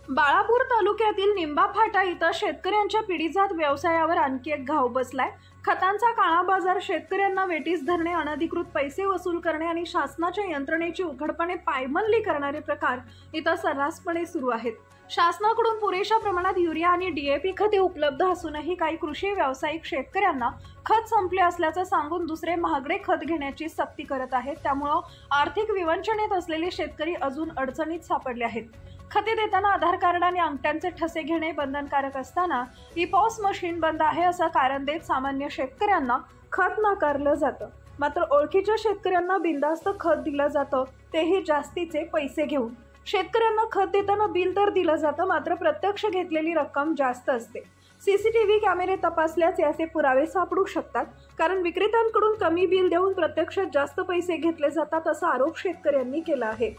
बाळापूर तालुक्यातील निंबाफाटा इथं शेतकऱ्यांच्या पिढीजात व्यवसायावर आणखी एक घाव बसलाय। खतांचा काळा बाजार, शेतकऱ्यांना वेटीस धरणे, अनधिकृत पैसे वसूल करणे आणि शासनाच्या यंत्रणेची उघडपणे पायमल्ली करणारे प्रकार इथं सर्रासपणे सुरू आहेत। शासनाकडून पुरेशा प्रमाणात युरिया आणि डीएपी खते उपलब्ध असूनही काही कृषी व्यावसायिक शेतकऱ्यांना खत संपले असल्याचं सांगून दुसरे महागडे खत घेण्याची सक्ती करत आहेत। त्यामुळे आर्थिक विवंचनेत असलेले शेतकरी अजून अडचणीत सापडले आहेत। खते देताना आधार कार्ड आणि अंगठ्यांचे ठसे घेणे बंधनकारक असताना ई-पॉस मशीन बंद आहे असं कारण देत सामान्य शेतकऱ्यांना खत नाकारलं जातं। मात्र ओळखीच्या शेतकऱ्यांना बिनधास्त खत दिलं जातं, तेही जास्तीचे पैसे घेऊन। शेतकऱ्यांना खत देताना बिल तर दिलं जातं, मात्र प्रत्यक्ष घेतलेली रक्कम जास्त असते। सीसीटीव्ही कॅमेरे तपासल्यास याचे पुरावे सापडू शकतात, कारण विक्रेत्यांकडून कमी बिल देऊन प्रत्यक्षात जास्त पैसे घेतले जातात असा आरोप शेतकऱ्यांनी केला आहे।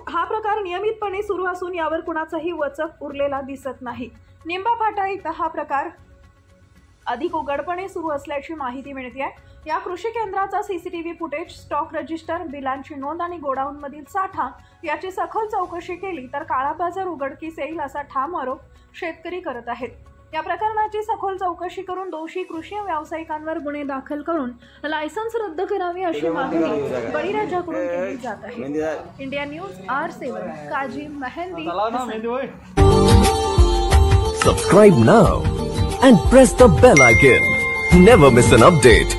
हा प्रकार नियमितपणे सुरू असून यावर कुणाचाही वचक उरलेला दिसत नाही। निंबाफाटा इथं हा प्रकार अधिक उघडपणे सुरू असल्याची माहिती मिळते आहे। या कृषी केंद्राचा सीसीटीव्ही फुटेज, स्टॉक रजिस्टर, बिलांची नोंद आणि गोडाऊनमधील साठा याची सखोल चौकशी केली तर काळा बाजार उघडकीस येईल असा ठाम आरोप शेतकरी करत आहेत। या प्रकरणाची सखोल चौकशी करून दोषी कृषी व्यावसायिकांवर गुन्हे दाखल करून लायसन्स रद्द करावी अशी मागणी बळीराजाकडून केली जात आहे। India news R7 Kazi Mehndi. Subscribe now and press the bell icon. Never miss an update.